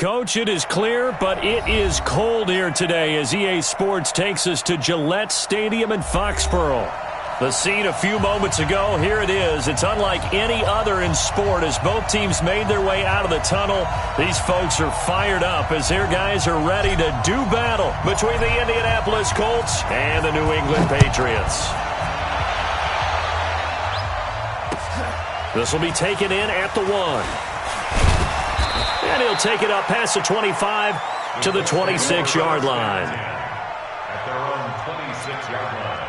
Coach, it is clear, but it is cold here today as EA Sports takes us to Gillette Stadium in Foxborough. The scene a few moments ago, here it is. It's unlike any other in sport as both teams made their way out of the tunnel. These folks are fired up as their guys are ready to do battle between the Indianapolis Colts and the New England Patriots. This will be taken in at the 1. And he'll take it up past the 25 to the 26-yard line. At their own 26-yard line.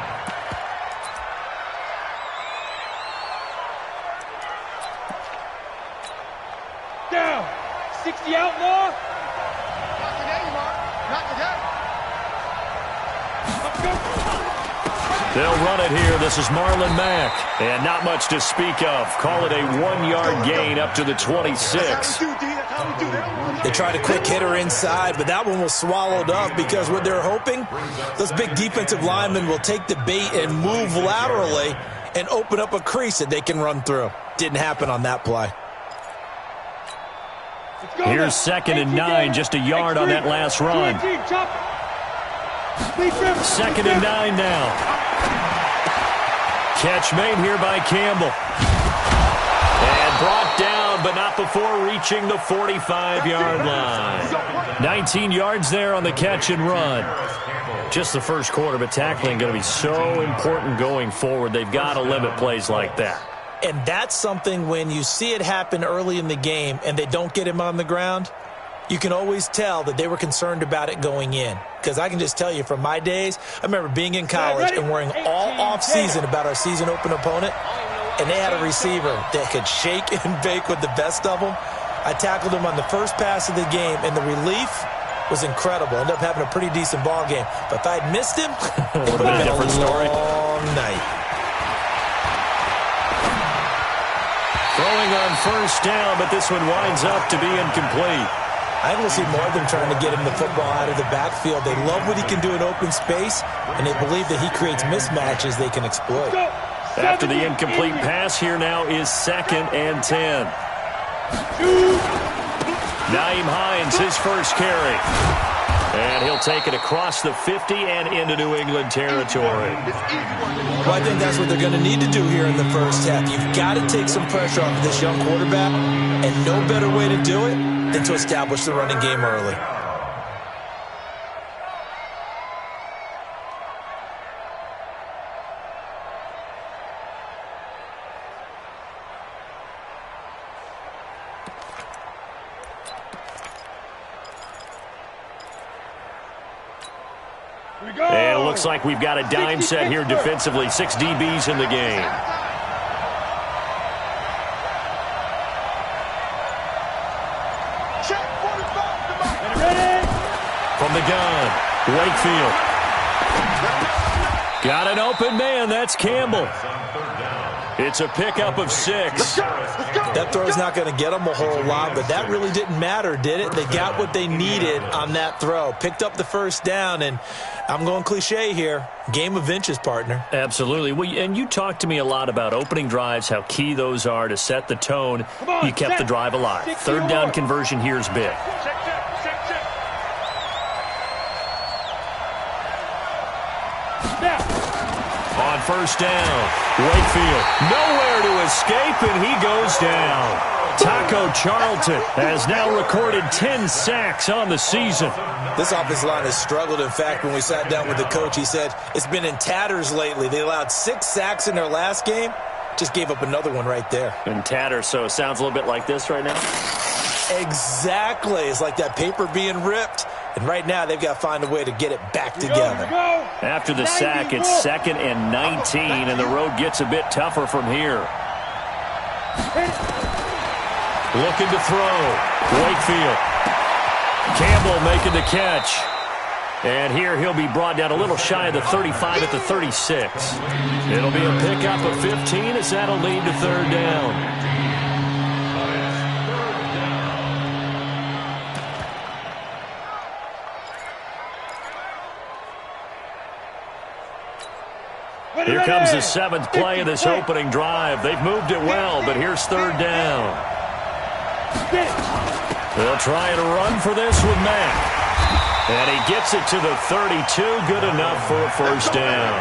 Down. 60 outlaw. Not today, Mark. Not today. They'll run it here. This is Marlon Mack. And not much to speak of. Call it a 1-yard gain up to the 26. They tried a quick hitter inside, but that one was swallowed up because what they're hoping, those big defensive linemen will take the bait and move laterally and open up a crease that they can run through. Didn't happen on that play. Here's 2nd and 9, just a yard on that last run. 2nd and 9 now. Catch made here by Campbell. And brought down, but not before reaching the 45-yard line. 19 yards there on the catch and run. Just the first quarter, but tackling going to be so important going forward. They've got to limit plays like that. And that's something when you see it happen early in the game and they don't get him on the ground, you can always tell that they were concerned about it going in. Because I can just tell you from my days, I remember being in college and worrying all off-season about our season-open opponent, and they had a receiver that could shake and bake with the best of them. I tackled him on the first pass of the game, and the relief was incredible. Ended up having a pretty decent ball game. But if I'd missed him, it would have been a different story. Long night. Throwing on first down, but this one winds up to be incomplete. I want to see more of them trying to get him the football out of the backfield. They love what he can do in open space, and they believe that he creates mismatches they can exploit. After the incomplete pass, here now is 2nd and 10. Nyheim Hines, his first carry. And he'll take it across the 50 and into New England territory. Well, I think that's what they're going to need to do here in the first half. You've got to take some pressure off of this young quarterback, and no better way to do it than to establish the running game early. And it looks like we've got a dime set here defensively. 6 DBs in the game. From the gun, Wakefield. Got an open man. That's Campbell. It's a pickup of 6. That throw's not going to get them a whole lot, but that really didn't matter, did it? They got what they needed on that throw. Picked up the first down, and I'm going cliche here. Game of inches, partner. Absolutely. Well, and you talked to me a lot about opening drives, how key those are to set the tone. You kept the drive alive. 3rd down conversion here is big. On first down, Wakefield nowhere to escape, and he goes down. Taco Charlton has now recorded 10 sacks on the season. This offensive line has struggled. In fact, when we sat down with the coach, he said it's been in tatters lately. They allowed 6 sacks in their last game. Just gave up another one right there. In tatters, so it sounds a little bit like this right now? Exactly. It's like that paper being ripped. And right now, they've got to find a way to get it back together. After the sack, it's 2nd and 19, and the road gets a bit tougher from here. Looking to throw. Wakefield. Campbell making the catch. And here he'll be brought down a little shy of the 35 at the 36. It'll be a pickup of 15 as that'll lead to 3rd down. Here comes the 7th play of this opening drive. They've moved it well, but here's 3rd down. They'll try and run for this with Mack. And he gets it to the 32. Good enough for a first down.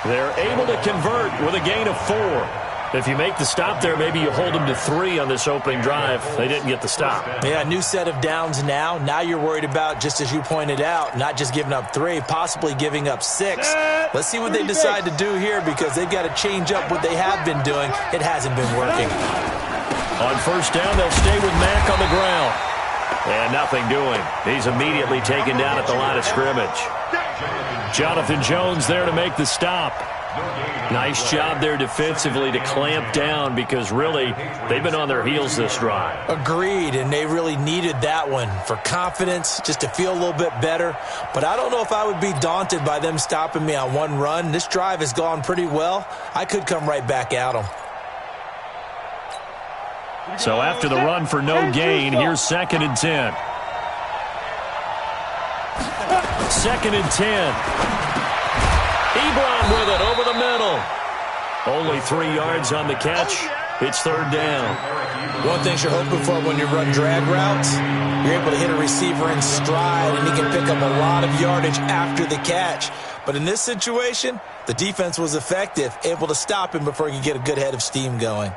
They're able to convert with a gain of 4. If you make the stop there, maybe you hold them to 3 on this opening drive. They didn't get the stop. Yeah, new set of downs now. Now you're worried about, just as you pointed out, not just giving up 3, possibly giving up 6. Let's see what they decide to do here, because they've got to change up what they have been doing. It hasn't been working. On first down, they'll stay with Mack on the ground. And nothing doing. He's immediately taken down at the line of scrimmage. Jonathan Jones there to make the stop. Nice job there defensively to clamp down, because really they've been on their heels this drive. Agreed, and they really needed that one for confidence, just to feel a little bit better. But I don't know if I would be daunted by them stopping me on one run. This drive has gone pretty well. I could come right back at them. So after the run for no gain, here's 2nd and 10. 2nd and 10. Ebron with it over the middle. Only 3 yards on the catch. It's 3rd down. One thing you're hoping for when you run drag routes, you're able to hit a receiver in stride, and he can pick up a lot of yardage after the catch. But in this situation, the defense was effective, able to stop him before he could get a good head of steam going.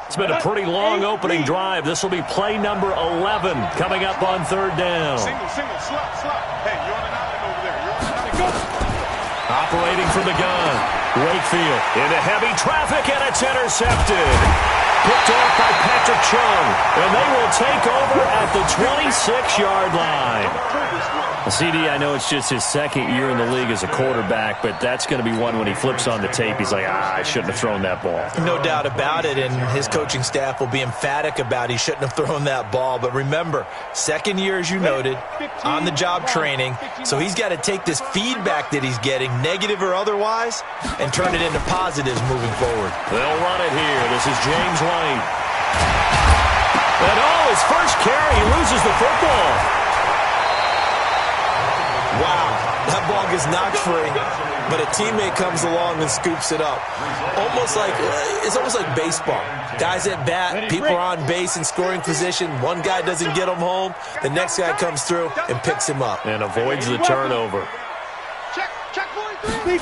It's been a pretty long opening drive. This will be play number 11 coming up on 3rd down. Single, slot. Hey, you're on an island over there. You're on an island. Operating from the gun. Wakefield into heavy traffic, and it's intercepted. Picked off by Patrick Chung, and they will take over at the 26-yard line. CD, I know it's just his 2nd year in the league as a quarterback, but that's going to be one when he flips on the tape, he's like, I shouldn't have thrown that ball. No doubt about it, and his coaching staff will be emphatic about he shouldn't have thrown that ball. But remember, 2nd year, as you noted, on-the-job training, so he's got to take this feedback that he's getting, negative or otherwise, and turn it into positives moving forward. They'll run it here. This is James White. And his first carry, he loses the football. Wow, that ball gets knocked free, but a teammate comes along and scoops it up. It's almost like baseball. Guys at bat, people are on base in scoring position. One guy doesn't get him home. The next guy comes through and picks him up. And avoids the turnover. Check, 43.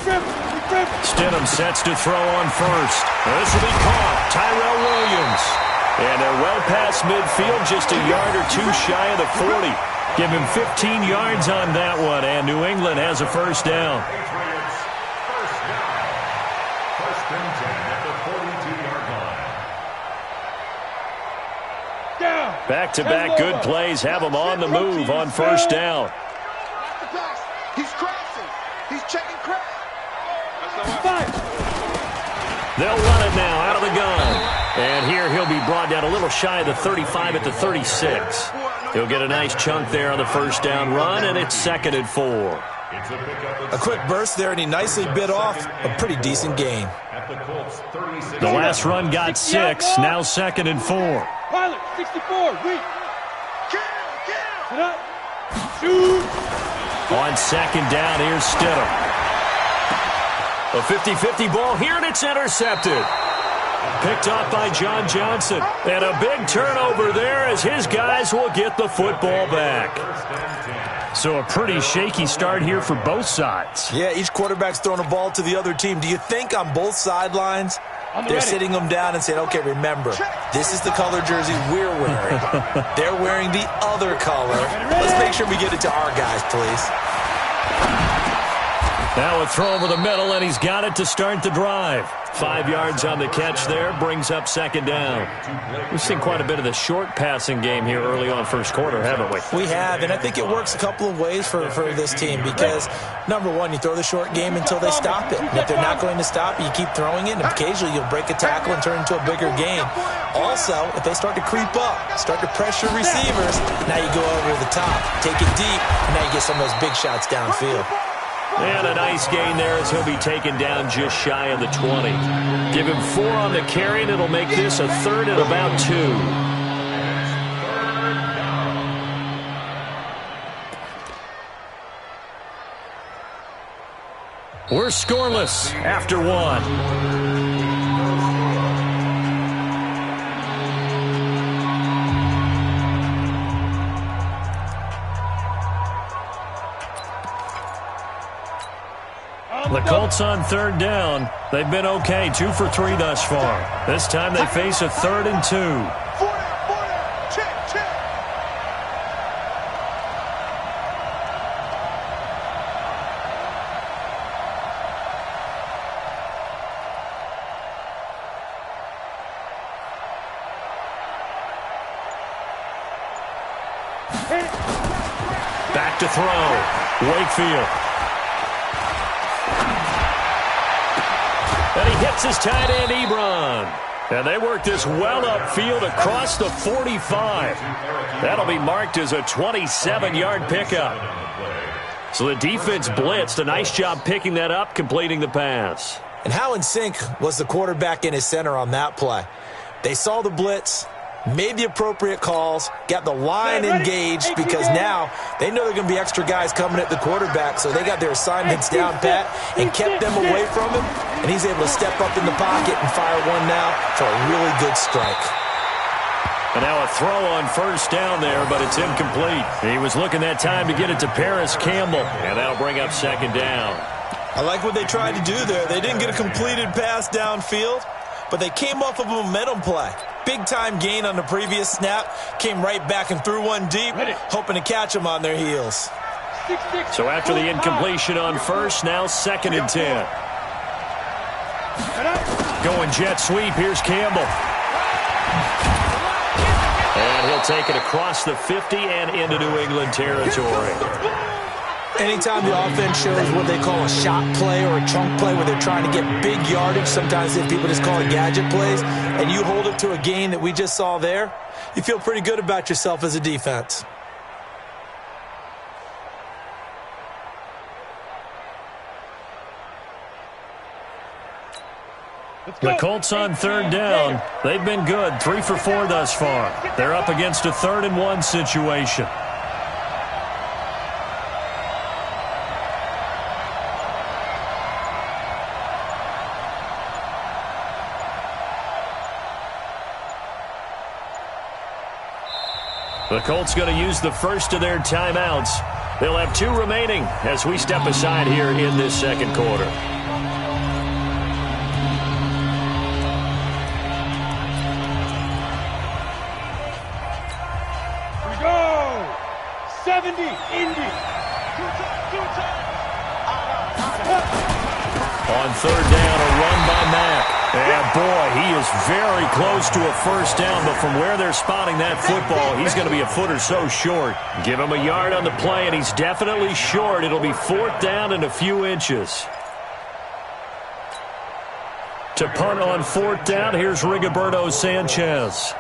Stidham sets to throw on first. This will be caught. Tyrell Williams. And they're well past midfield, just a yard or 2 shy of the 40. Give him 15 yards on that one, and New England has a first down. First and 10 at the 42-yard line. Back-to-back good plays have them on the move on first down. He's crashing. He's checking crash. They'll run it now out of the gun. And here he'll be brought down a little shy of the 35 at the 36. He'll get a nice chunk there on the first down run, and it's 2nd and 4. A quick burst there, and he nicely bit off a pretty decent gain. The last run got 6, now 2nd and 4. Pilot, 64, wait. Shoot. On 2nd down, here's Stidham. A 50-50 ball here, and it's intercepted. Picked off by John Johnson. And a big turnover there as his guys will get the football back. So a pretty shaky start here for both sides. Yeah, each quarterback's throwing a ball to the other team. Do you think on both sidelines they're sitting them down and saying, okay, remember, this is the color jersey we're wearing. They're wearing the other color. Let's make sure we get it to our guys, please. Now a throw over the middle, and he's got it to start the drive. 5 yards on the catch there, brings up 2nd down. We've seen quite a bit of the short passing game here early on first quarter, haven't we? We have, and I think it works a couple of ways for this team because, number one, you throw the short game until they stop it. And if they're not going to stop it, you keep throwing it, and occasionally you'll break a tackle and turn it into a bigger game. Also, if they start to creep up, start to pressure receivers, now you go over the top, take it deep, and now you get some of those big shots downfield. And a nice gain there as he'll be taken down just shy of the 20. Give him 4 on the carry, and it'll make this a 3rd and about 2. We're scoreless after one. The Colts on third down. They've been okay, 2 for 3 thus far. This time they face a 3rd and 2. Check, check. Back to throw. Wakefield. And he hits his tight end, Ebron. And they work this well upfield across the 45. That'll be marked as a 27-yard pickup. So the defense blitzed. A nice job picking that up, completing the pass. And how in sync was the quarterback in his center on that play? They saw the blitz, made the appropriate calls, got the line engaged, because now they know there are going to be extra guys coming at the quarterback, so they got their assignments down pat and kept them away from him, and he's able to step up in the pocket and fire one now for a really good strike. And now a throw on first down there, but it's incomplete. He was looking that time to get it to Paris Campbell, and that'll bring up second down. I like what they tried to do there. They didn't get a completed pass downfield, but they came off of a momentum play. Big-time gain on the previous snap. Came right back and threw one deep, hoping to catch them on their heels. So after the incompletion on first, now 2nd and 10. Going jet sweep. Here's Campbell. And he'll take it across the 50 and into New England territory. Anytime the offense shows what they call a shot play or a chunk play where they're trying to get big yardage, sometimes people just call it gadget plays, and you hold it to a gain that we just saw there, you feel pretty good about yourself as a defense. The Colts on third down. They've been good, 3 for 4 thus far. They're up against a 3rd and 1 situation. The Colts going to use the first of their timeouts. They'll have 2 remaining as we step aside here in this second quarter. Here we go. 70, Indy. On third down, a run by Mack. And boy, he is very close to a first down, but from where they're spotting that football, he's going to be a foot or so short. Give him a yard on the play, and he's definitely short. It'll be 4th down and a few inches. To punt on 4th down, here's Rigoberto Sanchez.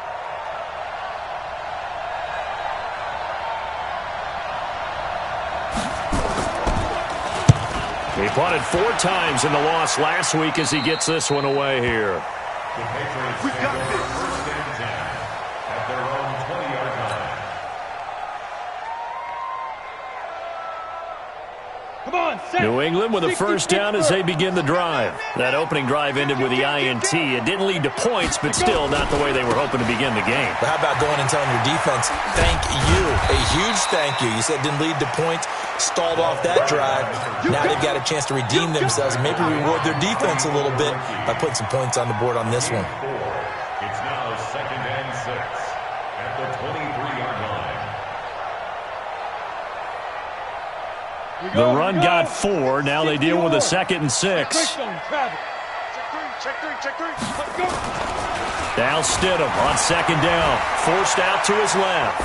He punted 4 times in the loss last week as he gets this one away here. The Patriots got this. 1st and 10 at their own 20-yard line. Come on, set. New England with a first down as they begin the drive. That opening drive ended with the INT. It didn't lead to points, but still not the way they were hoping to begin the game. But how about going and telling your defense, thank you, a huge thank you. You said it didn't lead to points, stalled off that drive. Now they've got a chance to redeem themselves and maybe reward their defense a little bit by putting some points on the board on this one. It's now 2nd and 6 at the 23-yard line. The run got 4. Now they deal with a 2nd and 6. Check three. Let's go. Now Stidham on 2nd down. Forced out to his left.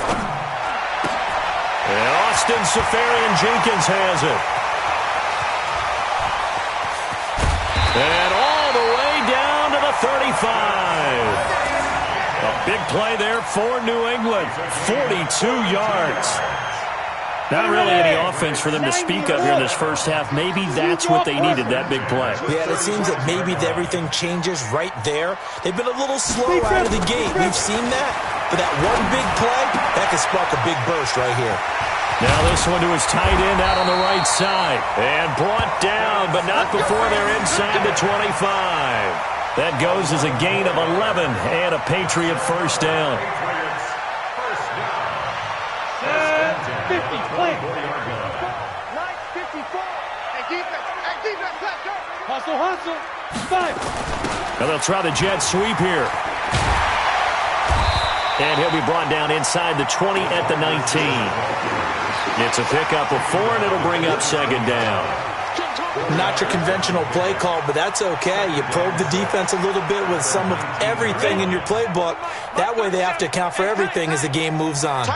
And Austin Seferian-Jenkins has it. And all the way down to the 35. A big play there for New England. 42 yards. Not really any offense for them to speak of here in this first half. Maybe that's what they needed, that big play. Yeah, it seems that maybe everything changes right there. They've been a little slow out of the gate. We've seen that. But that one big play, that could spark a big burst right here. Now this one to his tight end out on the right side. And brought down, but not before they're inside the 25. That goes as a gain of 11 and a Patriot first down. 50, play. 9:54. And defense, let's go. Hustle. 5. Now they'll try the jet sweep here. And he'll be brought down inside the 20 at the 19. It's a pickup of 4, and it'll bring up second down. Not your conventional play call, but that's okay. You probe the defense a little bit with some of everything in your playbook. That way they have to account for everything as the game moves on.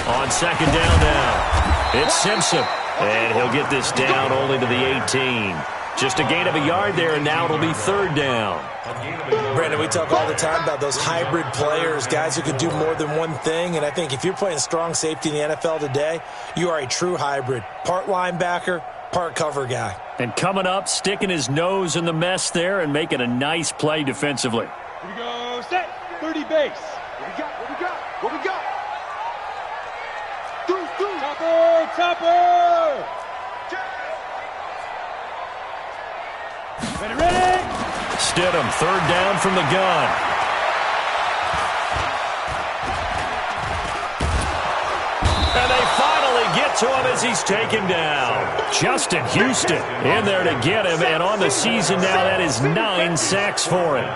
On second down now, it's Simpson. And he'll get this down only to the 18. Just a gain of a yard there, and now it'll be third down. Brandon, we talk all the time about those hybrid players, guys who can do more than one thing. And I think if you're playing strong safety in the NFL today, you are a true hybrid. Part linebacker, part cover guy. And coming up, sticking his nose in the mess there and making a nice play defensively. Here we go, set, 30 base. What we got? Topper! Ready? Stidham, third down from the gun. And they finally get to him as he's taken down. Justin Houston in there to get him, and on the season now, that is 9 sacks for him.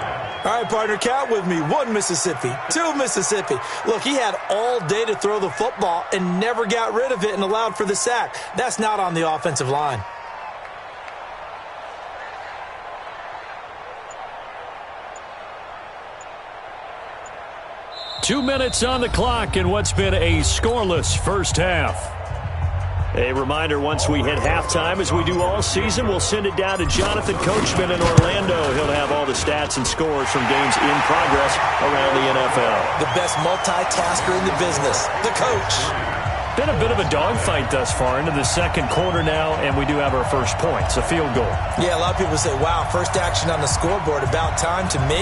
All right, partner, count with me. 1 Mississippi, 2 Mississippi. Look, he had all day to throw the football and never got rid of it and allowed for the sack. That's not on the offensive line. Two minutes on the clock in what's been a scoreless first half. A reminder, once we hit halftime, as we do all season, we'll send it down to Jonathan Coachman in Orlando. He'll have all the stats and scores from games in progress around the NFL. The best multitasker in the business, the coach. Been a bit of a dogfight thus far into the second quarter now, and we do have our first points, a field goal. Yeah, a lot of people say, wow, first action on the scoreboard, about time. To me,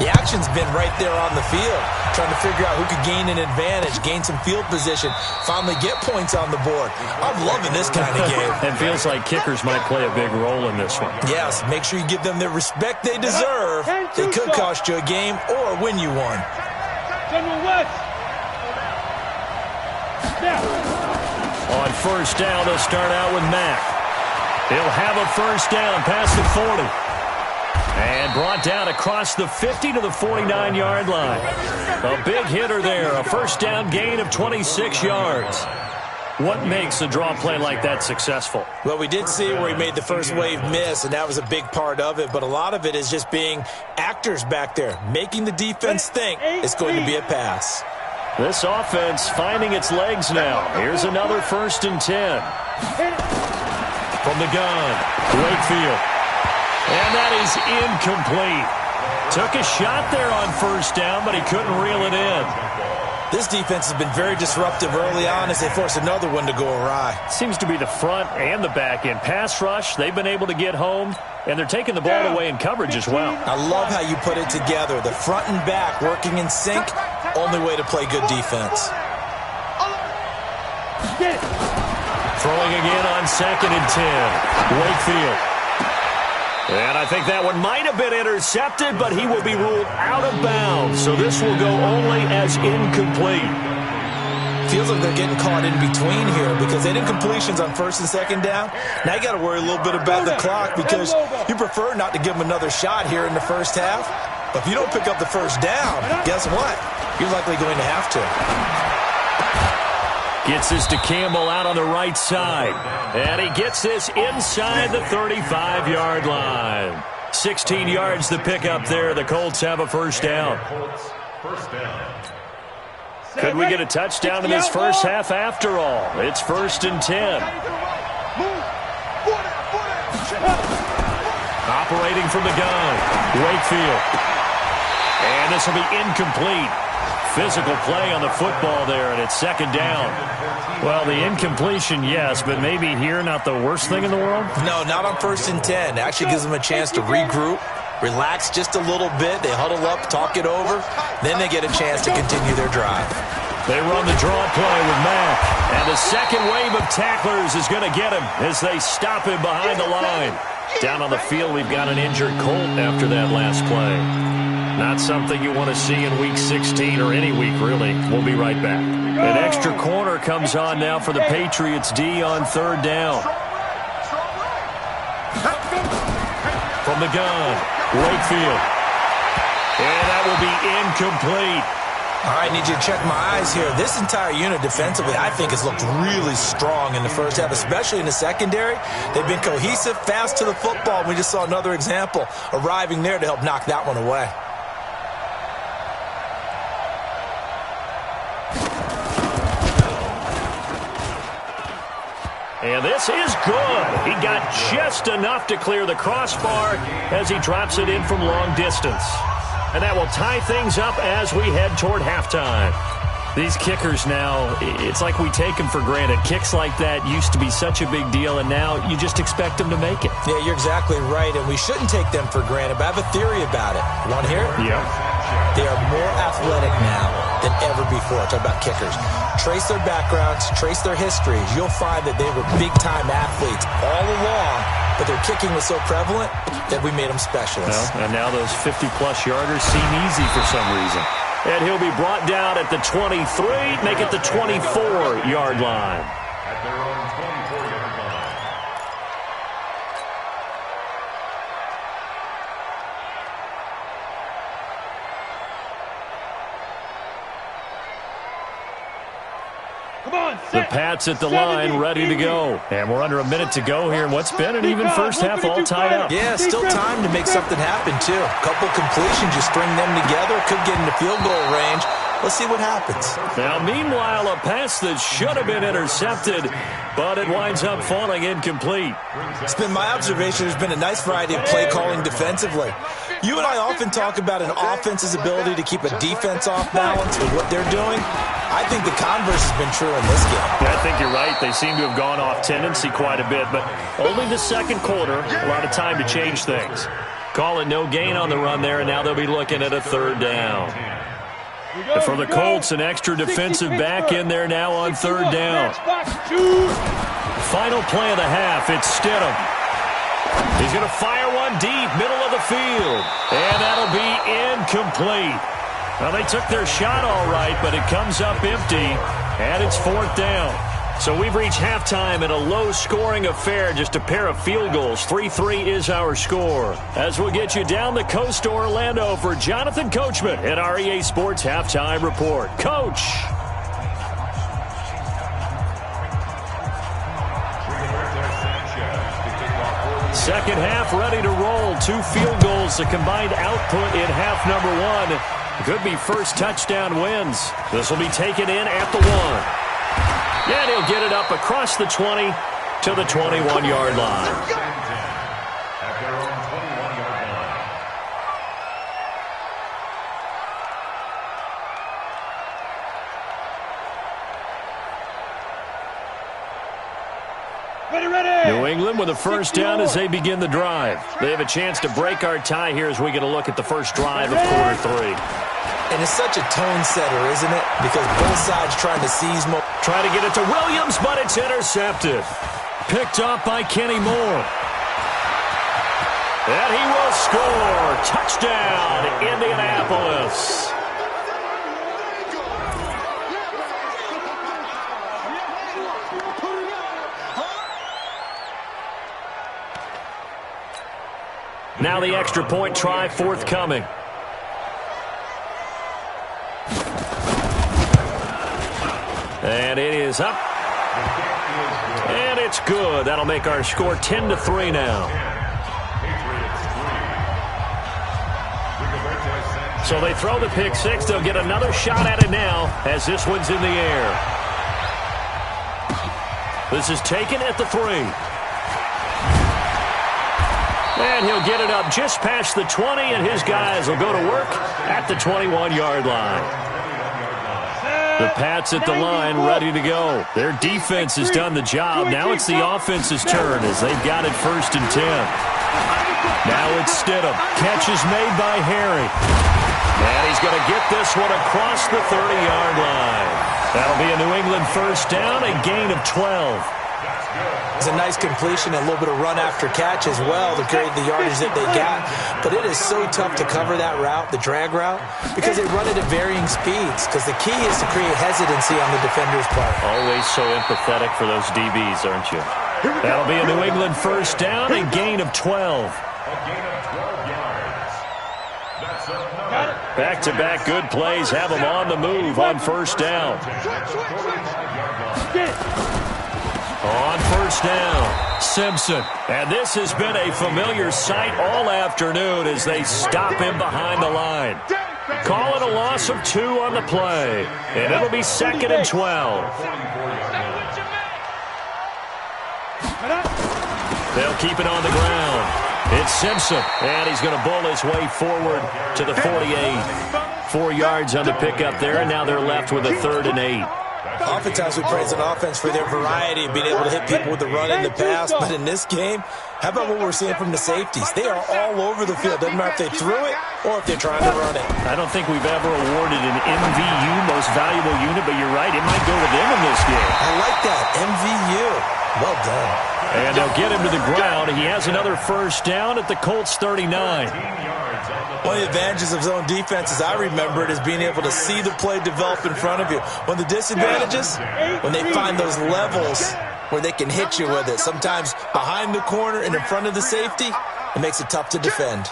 the action's been right there on the field, trying to figure out who could gain an advantage, gain some field position, finally get points on the board. I'm loving this kind of game. It feels like kickers might play a big role in this one. Yes, make sure you give them the respect they deserve. They could cost you a game or win you one. General West. On first down, they'll start out with Mack. He'll have a first down past the 40. And brought down across the 50 to the 49-yard line. A big hitter there, a first down gain of 26 yards. What makes a draw play like that successful? Well, we did see where he made the first wave miss, and that was a big part of it. But a lot of it is just being actors back there, making the defense think it's going to be a pass. This offense finding its legs now. Here's another 1st and 10. From the gun, Wakefield. And that is incomplete. Took a shot there on first down, but he couldn't reel it in. This defense has been very disruptive early on as they force another one to go awry. Seems to be the front and the back end. Pass rush, they've been able to get home, and they're taking the ball away in coverage as well. I love how you put it together. The front and back working in sync, only way to play good defense. Throwing again on 2nd and 10. Wakefield. And I think that one might have been intercepted, but he will be ruled out of bounds. So this will go only as incomplete. Feels like they're getting caught in between here because they did completions on 1st and 2nd down. Now you got to worry a little bit about the clock because you prefer not to give them another shot here in the first half. But if you don't pick up the first down, guess what? You're likely going to have to. Gets this to Campbell out on the right side. And he gets this inside the 35-yard line. 16 yards the pickup there. The Colts have a first down. Could we get a touchdown in this first half after all? It's 1st and 10. Operating from the gun, Wakefield. And this will be incomplete. Physical play on the football there, and it's 2nd down. Well, the incompletion, yes, but maybe here not the worst thing in the world? No, not on 1st and 10. It actually gives them a chance to regroup, relax just a little bit. They huddle up, talk it over. Then they get a chance to continue their drive. They run the draw play with Mack. And the second wave of tacklers is going to get him as they stop him behind the line. Down on the field, we've got an injured Colt after that last play. Not something you want to see in Week 16 or any week, really. We'll be right back. An extra corner comes on now for the Patriots D on third down. From the gun, Wakefield. And that will be incomplete. All right, need you to check my eyes here. This entire unit defensively, I think, has looked really strong in the first half, especially in the secondary. They've been cohesive, fast to the football. We just saw another example arriving there to help knock that one away. And this is good. He got just enough to clear the crossbar as he drops it in from long distance. And that will tie things up as we head toward halftime. These kickers now, it's like we take them for granted. Kicks like that used to be such a big deal, and now you just expect them to make it. Yeah, you're exactly right, and we shouldn't take them for granted, but I have a theory about it. You want to hear it? Yeah. They are more athletic now than ever before. Talk about kickers. Trace their backgrounds, trace their histories. You'll find that they were big-time athletes all along, but their kicking was so prevalent that we made them specialists. Well, and now those 50-plus yarders seem easy for some reason. And he'll be brought down at the 23, make it the 24-yard line. At their own 24-yard line. Come on, The set. Pats at the line, ready to go. And we're under a minute to go here in what's been an even first half all tied up. Yeah, still time to make something happen, too. A couple completions, you string them together, could get into field goal range. Let's see what happens. Now, meanwhile, a pass that should have been intercepted, but it winds up falling incomplete. It's been my observation there's been a nice variety of play calling defensively. You and I often talk about an offense's ability to keep a defense off balance with what they're doing. I think the converse has been true in this game. Yeah, I think you're right. They seem to have gone off tendency quite a bit, but only the second quarter, a lot of time to change things. Call it no gain on the run there, and now they'll be looking at a third down. And for the Colts, an extra defensive back in there now on third down. Final play of the half, it's Stidham. He's going to fire one deep, middle of the field. And that'll be incomplete. Well, they took their shot all right, but it comes up empty, and it's fourth down. So we've reached halftime in a low-scoring affair, just a pair of field goals. 3-3 is our score. As we'll get you down the coast to Orlando for Jonathan Coachman at our EA Sports Halftime Report. Coach! Second half ready to roll. 2 field goals, the combined output in half number 1. Could be first touchdown wins. This will be taken in at the 1. And he'll get it up across the 20 to the 21-yard line. At their own 21-yard line. New England with a first down as they begin the drive. They have a chance to break our tie here as we get a look at the first drive of quarter 3. And it's such a tone setter, isn't it? Because both sides trying to seize more. Trying to get it to Williams, but it's intercepted. Picked up by Kenny Moore. And he will score. Touchdown, Indianapolis. Now the extra point try forthcoming. And it is up. And it's good. That'll make our score 10-3 now. So they throw the pick 6. They'll get another shot at it now as this one's in the air. This is taken at the 3. And he'll get it up just past the 20, and his guys will go to work at the 21-yard line. The Pats at the line ready to go. Their defense has done the job. Now it's the offense's turn as they've got it first and 10. Now it's Stidham. Catch is made by Harry. And he's going to get this one across the 30-yard line. That'll be a New England first down, a gain of 12. It's a nice completion and a little bit of run after catch as well to create the yardage that they got. But it is so tough to cover that route, the drag route, because they run it at varying speeds. Because the key is to create hesitancy on the defender's part. Always so empathetic for those DBs, aren't you? That'll be a New England first down, a gain of 12. Back-to-back good plays have them on the move on first down. On first down, Simpson. And this has been a familiar sight all afternoon as they stop him behind the line. Call it a loss of 2 on the play. And it'll be 2nd and 12. They'll keep it on the ground. It's Simpson, and he's going to bull his way forward to the 48. 4 yards on the pickup there, and now they're left with a 3rd and 8. Oftentimes we praise an offense for their variety of being able to hit people with the run in the pass, but in this game, how about what we're seeing from the safeties? They are all over the field. Doesn't matter if they threw it or if they're trying to run it. I don't think we've ever awarded an MVU, most valuable unit, but you're right, it might go to them in this game. I like that, MVU. Well done. And they'll get him to the ground. He has another first down at the Colts 39. One of the advantages of zone defense, as I remember it, is being able to see the play develop in front of you. One of the disadvantages, when they find those levels where they can hit you with it, sometimes behind the corner and in front of the safety, it makes it tough to defend.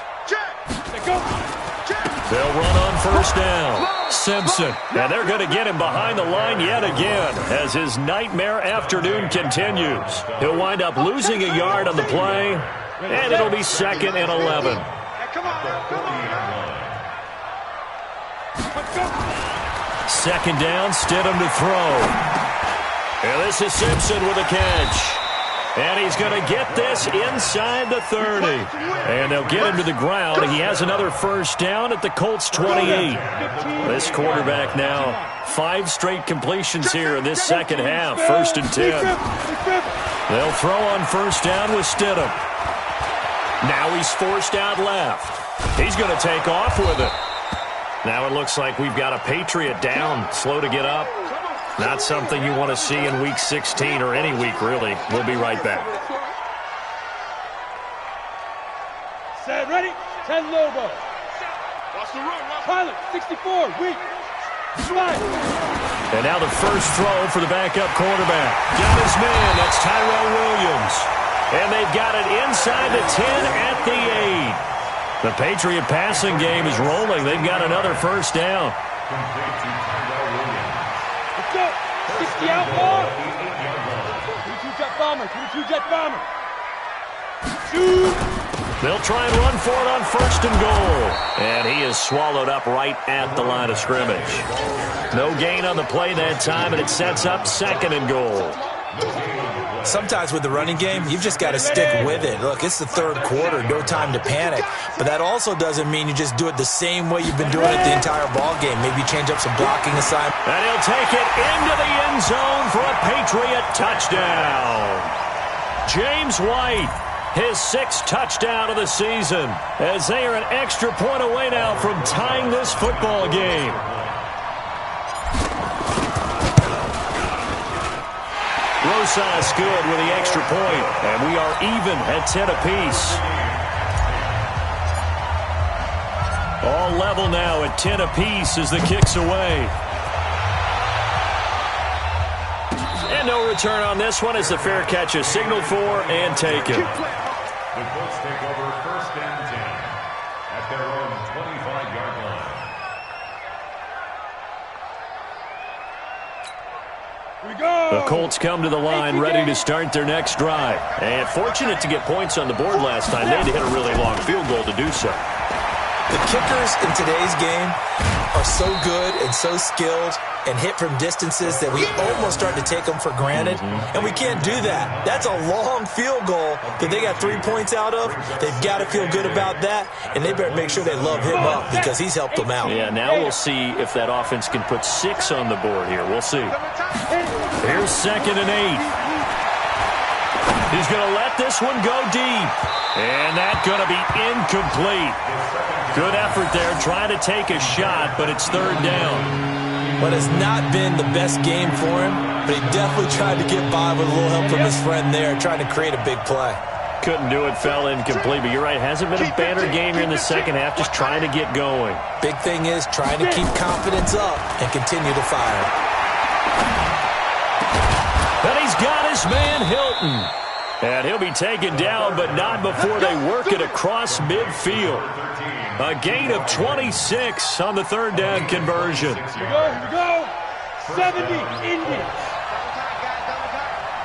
They'll run on first down. Simpson. And they're going to get him behind the line yet again as his nightmare afternoon continues. He'll wind up losing a yard on the play, and it'll be 2nd and 11. Second down, Stidham to throw. And this is Simpson with a catch. And he's going to get this inside the 30. And they'll get him to the ground. He has another first down at the Colts 28. This quarterback now, 5 straight completions here in this second half. 1st and 10. They'll throw on first down with Stidham. Now he's forced out left. He's going to take off with it. Now it looks like we've got a Patriot down, slow to get up. Not something you want to see in Week 16 or any week, really. We'll be right back. Set, ready? 10 Lobo. Watch the run, Pilot, 64, weak. Slide. And now the first throw for the backup quarterback. Got his man, that's Tyrell Williams. And they've got it inside the 10 at the 8. The Patriot passing game is rolling. They've got another first down. Let's go. 60 out ball. 22 jet bomber. 22 jet bomber. Shoot. They'll try and run for it on 1st and goal. And he is swallowed up right at the line of scrimmage. No gain on the play that time, and it sets up 2nd and goal. Sometimes with the running game, you've just got to stick with it. Look, it's the 3rd quarter, no time to panic. But that also doesn't mean you just do it the same way you've been doing it the entire ball game. Maybe change up some blocking assignment. And he'll take it into the end zone for a Patriot touchdown. James White, his 6th touchdown of the season, as they are an extra point away now from tying this football game. Rosas good with the extra point, and we are even at 10 apiece. All level now at 10 apiece as the kick's away. And no return on this one as the fair catch is signaled for and taken. The Colts take over 1st and 10 at their own 25-yard line. The Colts come to the line ready to start their next drive. And fortunate to get points on the board last time. They had to hit a really long field goal to do so. The kickers in today's game are so good and so skilled and hit from distances that we almost start to take them for granted. And we can't do that. That's a long field goal that they got 3 points out of. They've got to feel good about that, and they better make sure they love him up because he's helped them out. Yeah, now we'll see if that offense can put 6 on the board here. We'll see. Here's 2nd and 8. He's going to let this one go deep. And that's going to be incomplete. Good effort there, trying to take a shot, but it's third down. What has not been the best game for him, but he definitely tried to get by with a little help from his friend there, trying to create a big play. Couldn't do it, fell incomplete, but you're right, hasn't been a banner game here in the second half, just trying to get going. Big thing is trying to keep confidence up and continue to fire. And he's got his man Hilton. And he'll be taken down, but not before they work it across midfield. A gain of 26 on the third down conversion. Here we go. 70, Indy.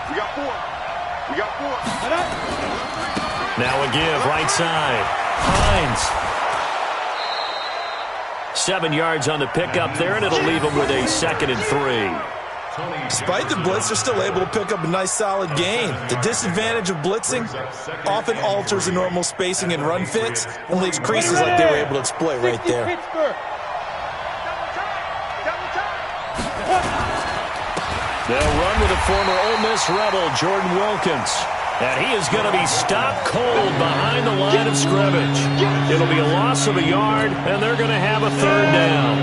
We got four. Now a give, right side. Hines. 7 yards on the pickup there, and it'll leave him with a 2nd and 3. Despite the blitz, they're still able to pick up a nice, solid gain. The disadvantage of blitzing often alters the normal spacing and run fits and leaves creases like they were able to exploit right there. They'll run with a former Ole Miss Rebel, Jordan Wilkins. And he is going to be stopped cold behind the line of scrimmage. It'll be a loss of a yard, and they're going to have a third down.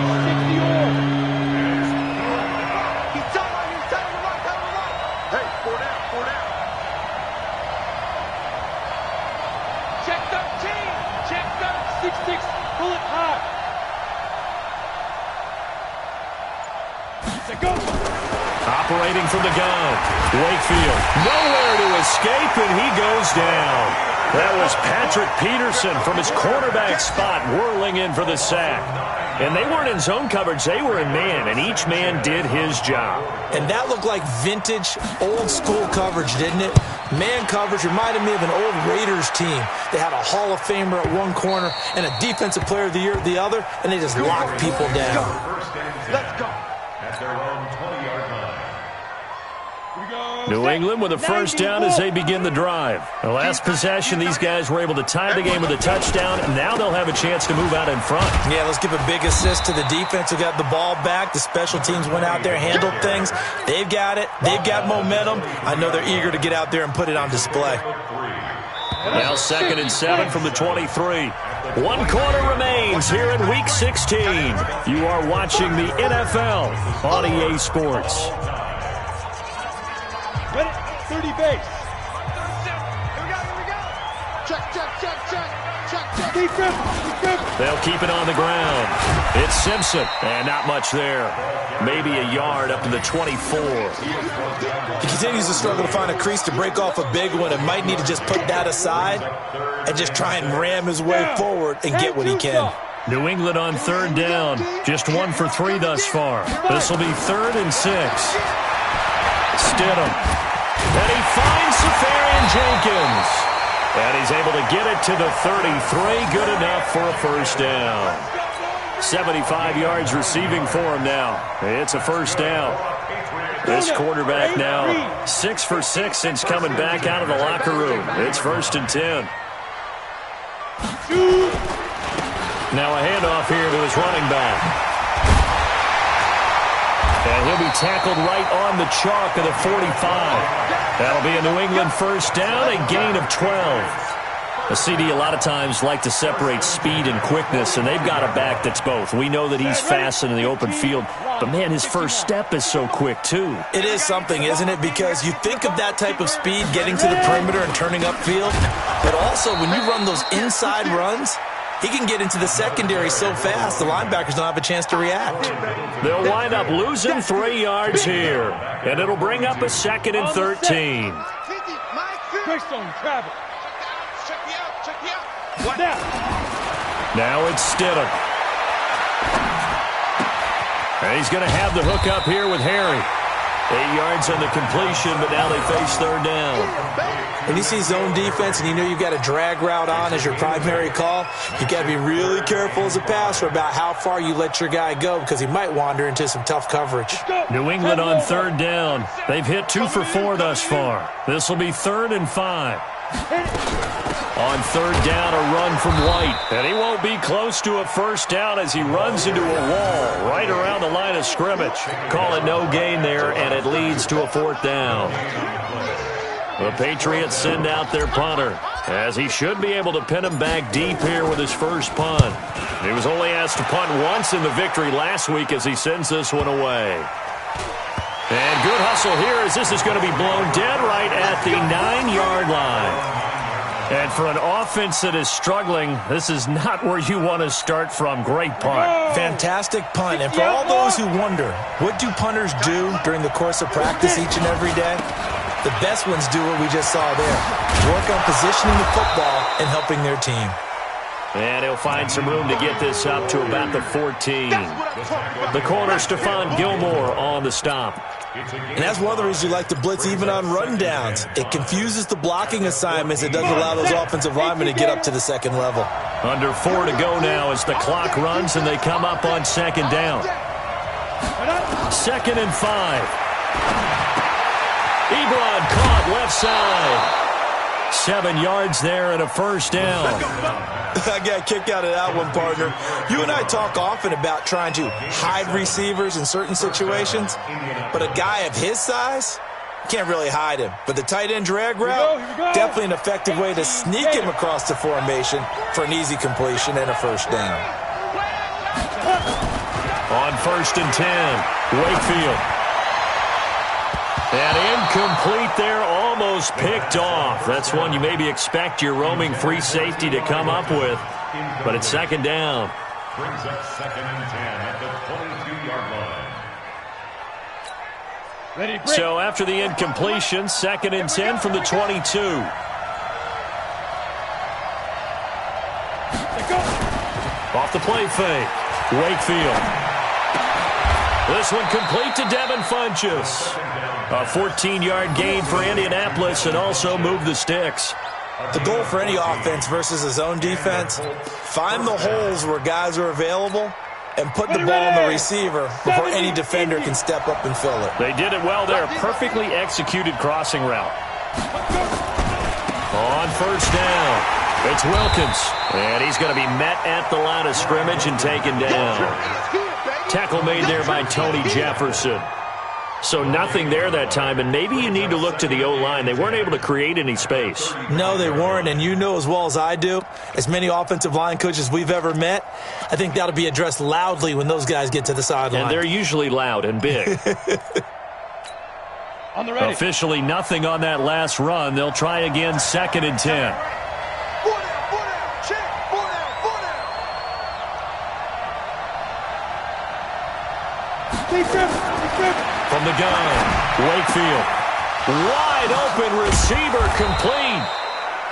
Hey, four down. Check 13. 6-6. Pull it hard. Let's go. Operating from the gun. Wakefield nowhere to escape, and he goes down. That was Patrick Peterson from his quarterback spot whirling in for the sack. And they weren't in zone coverage. They were in man, and each man did his job. And that looked like vintage, old-school coverage, didn't it? Man coverage reminded me of an old Raiders team. They had a Hall of Famer at one corner and a Defensive Player of the Year at the other, and they just locked people down. Let's go. At their own 20-yard line. New England with a first down as they begin the drive. The last possession, these guys were able to tie the game with a touchdown, and now they'll have a chance to move out in front. Yeah, let's give a big assist to the defense who got the ball back. The special teams went out there, handled things. They've got it. They've got momentum. I know they're eager to get out there and put it on display. Now 2nd and 7 from the 23. 1 quarter remains here in Week 16. You are watching the NFL on EA Sports. Ready? 30 base. Here we go. Check. Defense. They'll keep it on the ground. It's Simpson, and not much there. Maybe a yard up to the 24. He continues to struggle to find a crease to break off a big one and might need to just put that aside and just try and ram his way forward and get what he can. New England on third down. Just 1 for 3 thus far. This will be 3rd and 6. Stidham. And he finds Safarian Jenkins. And he's able to get it to the 33. Good enough for a first down. 75 yards receiving for him now. It's a first down. This quarterback now 6 for 6 since coming back out of the locker room. It's 1st and 10. Now a handoff here to his running back. And he'll be tackled right on the chalk of the 45. That'll be a New England first down, a gain of 12. The CD a lot of times like to separate speed and quickness, and they've got a back that's both. We know that he's fast in the open field, but, man, his first step is so quick, too. It is something, isn't it? Because you think of that type of speed getting to the perimeter and turning upfield, but also when you run those inside runs, he can get into the secondary so fast, the linebackers don't have a chance to react. They'll wind up losing 3 yards here, and it'll bring up a 2nd and 13. Great zone, travel. Check me out. What now? Now it's Stidham. And he's going to have the hook up here with Harry. 8 yards on the completion, but now they face third down. When you see zone defense and you know you've got a drag route on as your primary call, you got to be really careful as a passer about how far you let your guy go because he might wander into some tough coverage. New England on third down. They've hit 2 for 4 thus far. This will be 3rd and 5. On third down, a run from White. And he won't be close to a first down as he runs into a wall right around the line of scrimmage. Call it no gain there, and it leads to a 4th down. The Patriots send out their punter, as he should be able to pin him back deep here with his first punt. He was only asked to punt once in the victory last week as he sends this one away. And good hustle here as this is going to be blown dead right at the 9-yard line. And for an offense that is struggling, this is not where you want to start from. Great punt. Fantastic punt. And for all those who wonder, what do punters do during the course of practice each and every day? The best ones do what we just saw there. Work on positioning the football and helping their team. And he'll find some room to get this up to about the 14. The corner, Stephon Gilmore, on the stop. And that's one of the reasons you like to blitz even on rundowns. It confuses the blocking assignments. It doesn't allow those offensive linemen to get up to the second level. Under 4 to go now as the clock runs and they come up on second down. 2nd and 5. Ebron caught left side. 7 yards there and a first down. I got a kick out of that one, partner. You and I talk often about trying to hide receivers in certain situations, but a guy of his size can't really hide him. But the tight end drag route, definitely an effective way to sneak him across the formation for an easy completion and a first down. On 1st and 10, Wakefield. And incomplete there, almost picked off. That's one you maybe expect your roaming free safety to come up with. But it's second down. Brings up 2nd and 10 at the 22-yard line. So after the incompletion, 2nd and 10 from the 22. Off the play fake, Wakefield. This one complete to Devin Funchess. A 14-yard gain for Indianapolis and also move the sticks. The goal for any offense versus a zone defense, find the holes where guys are available and put the ball on the receiver before any defender can step up and fill it. They did it well there. Perfectly executed crossing route. On 1st down, it's Wilkins. And he's going to be met at the line of scrimmage and taken down. Tackle made there by Tony Jefferson. So nothing there that time, and maybe you need to look to the O-line. They weren't able to create any space. No, they weren't, and you know as well as I do, as many offensive line coaches we've ever met, I think that'll be addressed loudly when those guys get to the sideline. And they're usually loud and big. On the ready. Officially nothing on that last run. They'll try again, 2nd and 10. From the gun, Wakefield. Wide open receiver complete.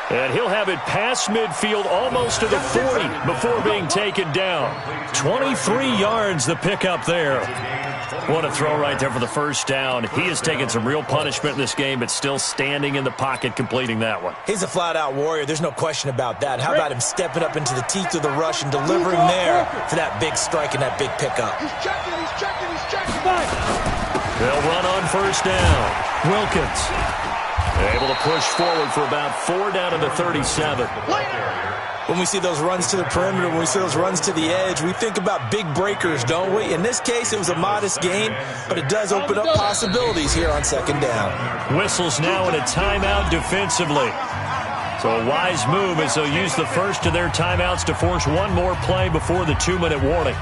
And he'll have it past midfield almost to the 40 before being taken down. 23 yards the pickup there. What a throw right there for the first down. He has taken some real punishment in this game, but still standing in the pocket completing that one. He's a flat-out warrior. There's no question about that. How about him stepping up into the teeth of the rush and delivering there for that big strike and that big pickup? He's checking. They'll run on 1st down. Wilkins able to push forward for about 4 down to the 37. When we see those runs to the perimeter, when we see those runs to the edge, we think about big breakers, don't we? In this case, it was a modest gain, but it does open up possibilities here on 2nd down. Whistles now in a timeout defensively. So a wise move as they'll use the first of their timeouts to force one more play before the 2-minute warning.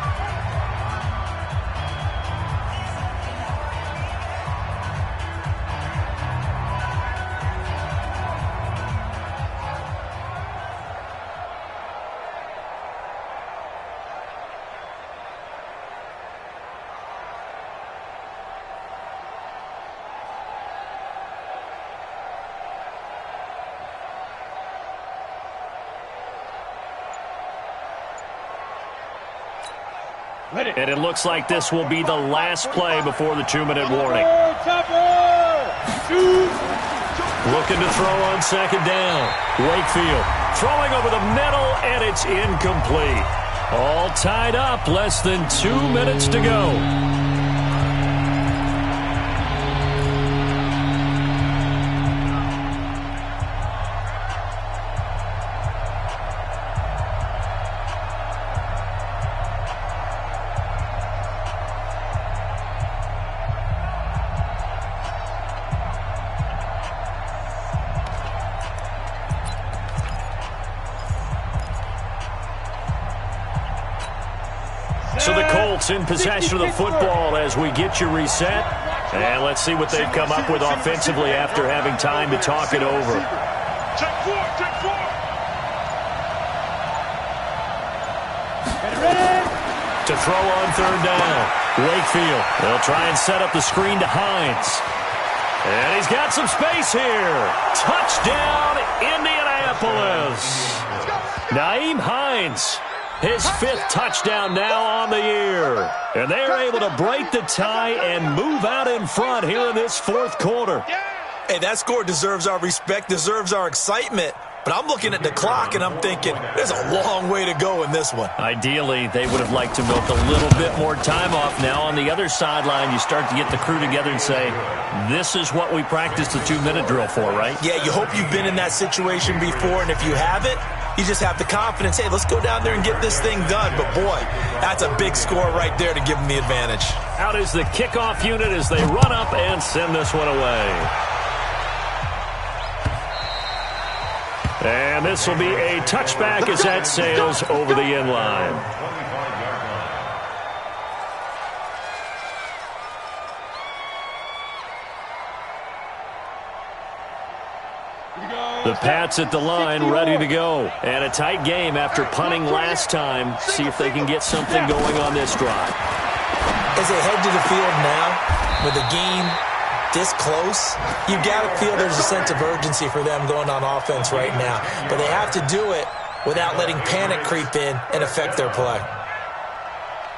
And it looks like this will be the last play before the 2-minute warning. Looking to throw on 2nd down. Wakefield throwing over the middle, and it's incomplete. All tied up, less than 2 minutes to go. Colts in possession of the football as we get you reset. And let's see what they've come up with offensively after having time to talk it over. Check four, check four. To throw on third down. Wakefield. They'll try and set up the screen to Hines. And he's got some space here. Touchdown, Indianapolis. Nyheim Hines, his 5th touchdown now on the year. And they're able to break the tie and move out in front here in this 4th quarter. Hey, that score deserves our respect, deserves our excitement. But I'm looking at the clock, and I'm thinking, there's a long way to go in this one. Ideally, they would have liked to milk a little bit more time off. Now, on the other sideline, you start to get the crew together and say, this is what we practiced the 2-minute drill for, right? Yeah, you hope you've been in that situation before, and if you haven't, you just have the confidence, hey, let's go down there and get this thing done. But, boy, that's a big score right there to give them the advantage. Out is the kickoff unit as they run up and send this one away. And this will be a touchback as that sails over the end line. The Pats at the line ready to go. And a tight game after punting last time. See if they can get something going on this drive. As they head to the field now with the game this close, you've got to feel there's a sense of urgency for them going on offense right now. But they have to do it without letting panic creep in and affect their play.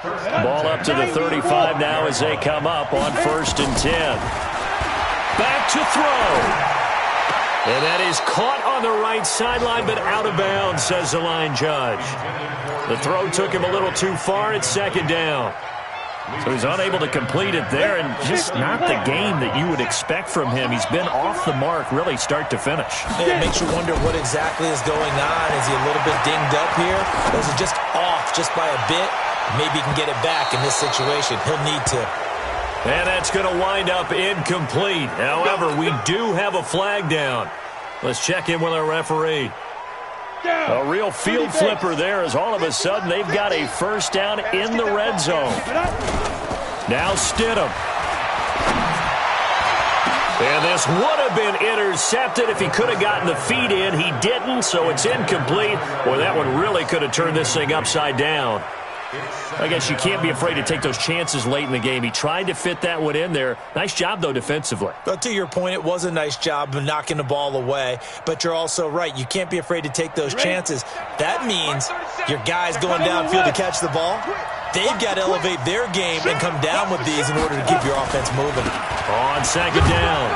Ball up to the 35 now as they come up on 1st and 10. Back to throw. And that is caught on the right sideline, but out of bounds, says the line judge. The throw took him a little too far. It's 2nd down. So he's unable to complete it there, and just not the game that you would expect from him. He's been off the mark really start to finish. It makes you wonder what exactly is going on. Is he a little bit dinged up here? Or is it just off just by a bit? Maybe he can get it back in this situation. He'll need to. And that's going to wind up incomplete. However, we do have a flag down. Let's check in with our referee. A real field flipper there as all of a sudden they've got a 1st down in the red zone. Now Stidham. And this would have been intercepted if he could have gotten the feet in. He didn't, so it's incomplete. Boy, that one really could have turned this thing upside down. I guess you can't be afraid to take those chances late in the game. He tried to fit that one in there. Nice job, though, defensively. But to your point, it was a nice job of knocking the ball away. But you're also right. You can't be afraid to take those chances. That means your guys going downfield to catch the ball, they've got to elevate their game and come down with these in order to keep your offense moving. On 2nd down,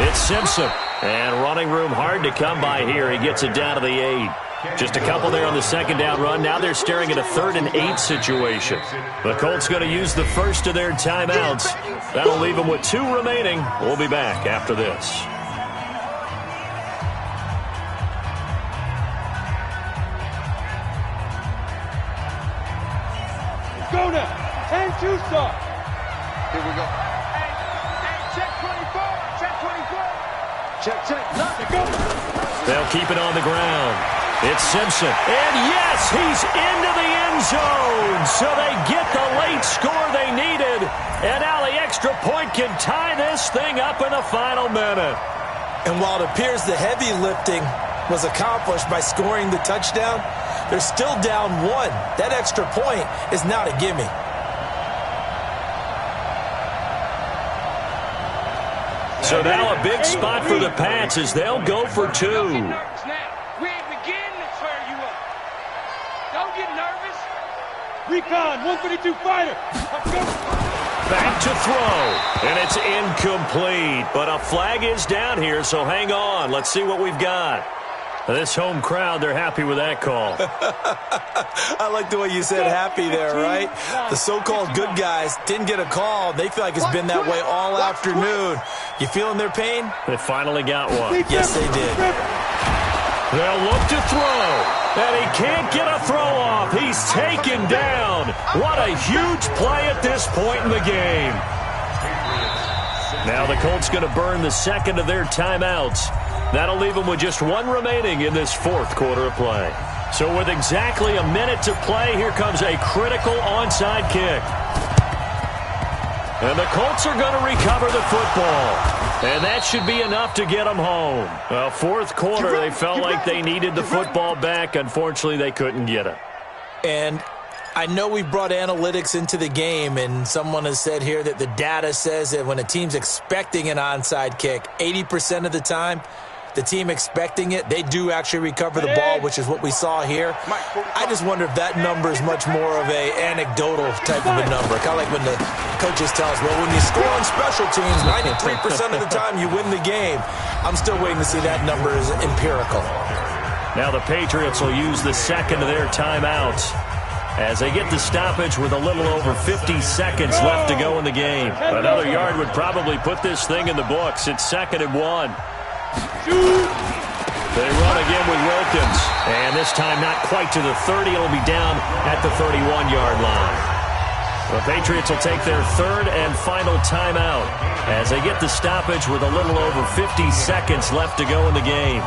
it's Simpson. And running room hard to come by here. He gets it down to the 8. Just a couple there on the 2nd down run. Now they're staring at a 3rd and 8 situation. The Colts going to use the first of their timeouts. That'll leave them with 2 remaining. We'll be back after this. Go now. 10-2 start. Here we go. Hey, check 24. Check 24. Check. Let go. They'll keep it on the ground. It's Simpson. And yes, he's into the end zone. So they get the late score they needed. And now the extra point can tie this thing up in the final minute. And while it appears the heavy lifting was accomplished by scoring the touchdown, they're still down 1. That extra point is not a gimme. So now a big spot for the Pats as they'll go for 2. Recon, 132 fighter. Back to throw, and it's incomplete. But a flag is down here, so hang on. Let's see what we've got. This home crowd, they're happy with that call. I like the way you said happy there, right? The so-called good guys didn't get a call. They feel like it's been that way all afternoon. You feeling their pain? They finally got one. Yes, they did. They'll look to throw. And he can't get a throw off. He's taken down. What a huge play at this point in the game. Now the Colts going to burn the 2nd of their timeouts. That'll leave them with just 1 remaining in this 4th quarter of play. So with exactly a minute to play, here comes a critical onside kick. And the Colts are going to recover the football. And that should be enough to get them home. Well, fourth quarter, they felt like they needed the football back. Unfortunately, they couldn't get it. And I know we brought analytics into the game, and someone has said here that the data says that when a team's expecting an onside kick, 80% of the time, the team expecting it, they do actually recover the ball, which is what we saw here. I just wonder if that number is much more of a anecdotal type of a number. Kind of like when the coaches tell us, well, when you score on special teams, 93% of the time you win the game. I'm still waiting to see that number is empirical. Now the Patriots will use the second of their timeouts as they get the stoppage with a little over 50 seconds left to go in the game. Another yard would probably put this thing in the books. It's 2nd and 1. They run again with Wilkins. And this time not quite to the 30. It'll be down at the 31-yard line. The Patriots will take their third and final timeout as they get the stoppage with a little over 50 seconds left to go in the game.